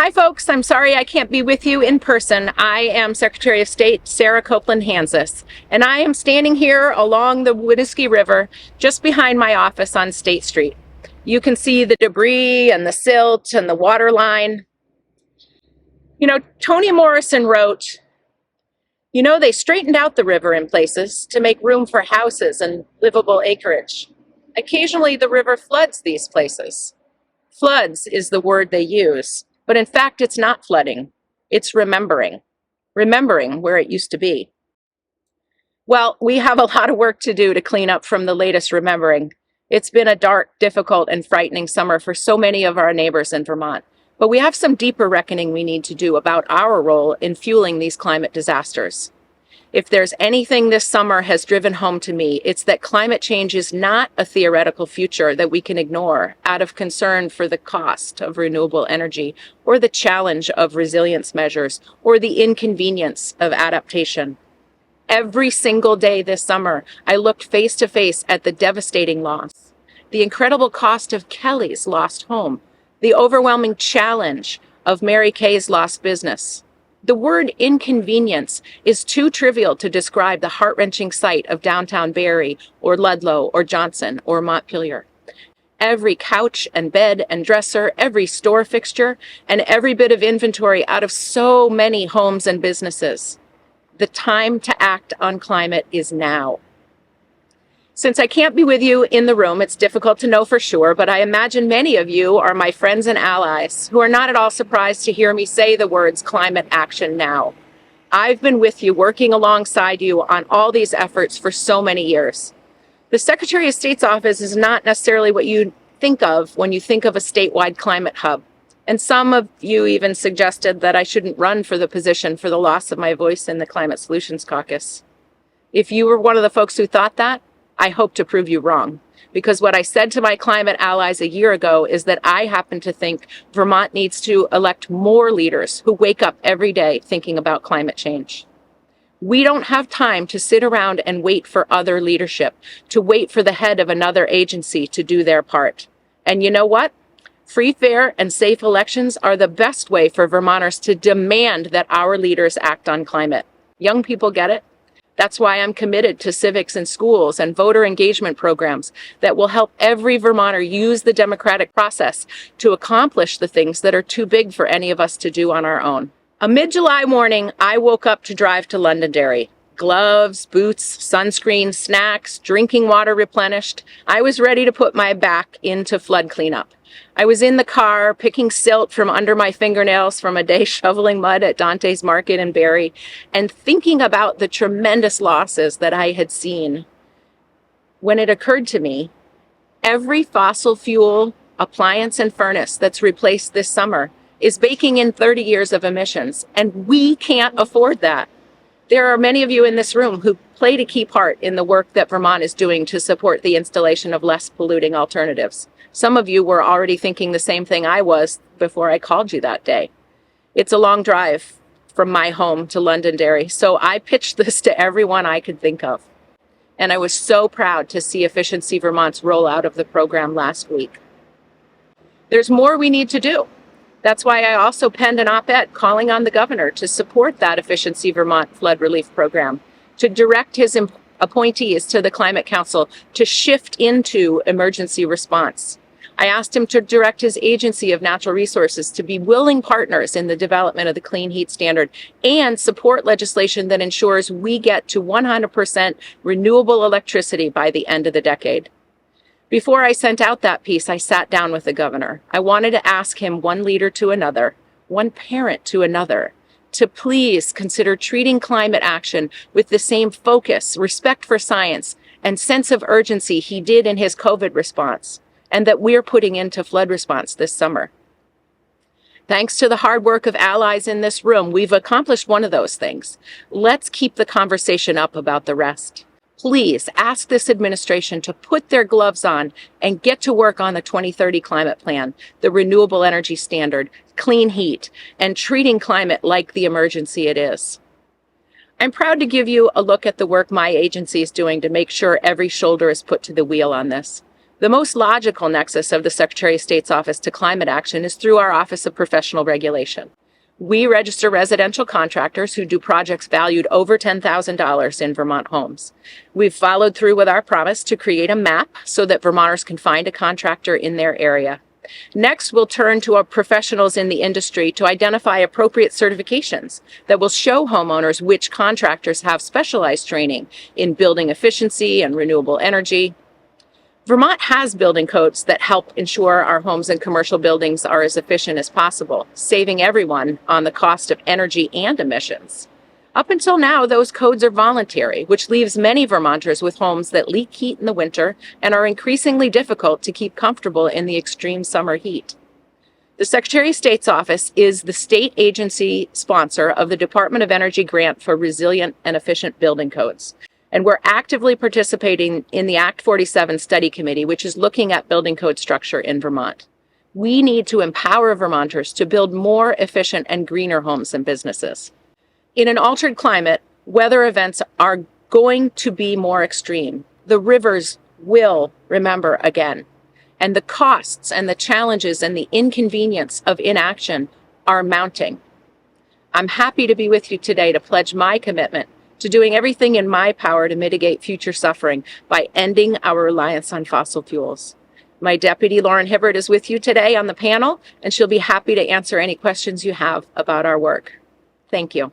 Hi, folks. I'm sorry I can't be with you in person. I am Secretary of State Sarah Copeland Hanzas, and I am standing here along the Winooski River just behind my office on State Street. You can see the debris and the silt and the water line. Toni Morrison wrote, they straightened out the river in places to make room for houses and livable acreage. Occasionally, the river floods these places. Floods is the word they use. But in fact, it's not flooding. It's remembering where it used to be. Well, we have a lot of work to do to clean up from the latest remembering. It's been a dark, difficult, and frightening summer for so many of our neighbors in Vermont. But we have some deeper reckoning we need to do about our role in fueling these climate disasters. If there's anything this summer has driven home to me, it's that climate change is not a theoretical future that we can ignore out of concern for the cost of renewable energy or the challenge of resilience measures or the inconvenience of adaptation. Every single day this summer, I looked face to face at the devastating loss, the incredible cost of Kelly's lost home, the overwhelming challenge of Mary Kay's lost business. The word inconvenience is too trivial to describe the heart-wrenching sight of downtown Barrie or Ludlow or Johnson or Montpelier. Every couch and bed and dresser, every store fixture, and every bit of inventory out of so many homes and businesses. The time to act on climate is now. Since I can't be with you in the room, it's difficult to know for sure, but I imagine many of you are my friends and allies who are not at all surprised to hear me say the words climate action now. I've been with you, working alongside you on all these efforts for so many years. The Secretary of State's office is not necessarily what you think of when you think of a statewide climate hub. And some of you even suggested that I shouldn't run for the position for the loss of my voice in the Climate Solutions Caucus. If you were one of the folks who thought that, I hope to prove you wrong, because what I said to my climate allies a year ago is that I happen to think Vermont needs to elect more leaders who wake up every day thinking about climate change. We don't have time to sit around and wait for other leadership, to wait for the head of another agency to do their part. And you know what? Free, fair, and safe elections are the best way for Vermonters to demand that our leaders act on climate. Young people get it. That's why I'm committed to civics in schools and voter engagement programs that will help every Vermonter use the democratic process to accomplish the things that are too big for any of us to do on our own. A mid-July morning, I woke up to drive to Londonderry. Gloves, boots, sunscreen, snacks, drinking water replenished. I was ready to put my back into flood cleanup. I was in the car picking silt from under my fingernails from a day shoveling mud at Dante's Market in Barrie and thinking about the tremendous losses that I had seen. When it occurred to me, every fossil fuel appliance and furnace that's replaced this summer is baking in 30 years of emissions, and we can't afford that. There are many of you in this room who played a key part in the work that Vermont is doing to support the installation of less polluting alternatives. Some of you were already thinking the same thing I was before I called you that day. It's a long drive from my home to Londonderry, so I pitched this to everyone I could think of. And I was so proud to see Efficiency Vermont's rollout of the program last week. There's more we need to do. That's why I also penned an op-ed calling on the governor to support that Efficiency Vermont flood relief program, to direct his appointees to the Climate Council to shift into emergency response. I asked him to direct his agency of natural resources to be willing partners in the development of the Clean Heat Standard and support legislation that ensures we get to 100% renewable electricity by the end of the decade. Before I sent out that piece, I sat down with the governor. I wanted to ask him, one leader to another, one parent to another, to please consider treating climate action with the same focus, respect for science, and sense of urgency he did in his COVID response, and that we're putting into flood response this summer. Thanks to the hard work of allies in this room, we've accomplished one of those things. Let's keep the conversation up about the rest. Please ask this administration to put their gloves on and get to work on the 2030 climate plan, the renewable energy standard, clean heat, and treating climate like the emergency it is. I'm proud to give you a look at the work my agency is doing to make sure every shoulder is put to the wheel on this. The most logical nexus of the Secretary of State's Office to climate action is through our Office of Professional Regulation. We register residential contractors who do projects valued over $10,000 in Vermont homes. We've followed through with our promise to create a map so that Vermonters can find a contractor in their area. Next, we'll turn to our professionals in the industry to identify appropriate certifications that will show homeowners which contractors have specialized training in building efficiency and renewable energy. Vermont has building codes that help ensure our homes and commercial buildings are as efficient as possible, saving everyone on the cost of energy and emissions. Up until now, those codes are voluntary, which leaves many Vermonters with homes that leak heat in the winter and are increasingly difficult to keep comfortable in the extreme summer heat. The Secretary of State's Office is the state agency sponsor of the Department of Energy grant for resilient and efficient building codes. And we're actively participating in the Act 47 Study Committee, which is looking at building code structure in Vermont. We need to empower Vermonters to build more efficient and greener homes and businesses. In an altered climate, weather events are going to be more extreme. The rivers will remember again. And the costs and the challenges and the inconvenience of inaction are mounting. I'm happy to be with you today to pledge my commitment to doing everything in my power to mitigate future suffering by ending our reliance on fossil fuels. My deputy, Lauren Hibbert, is with you today on the panel, and she'll be happy to answer any questions you have about our work. Thank you.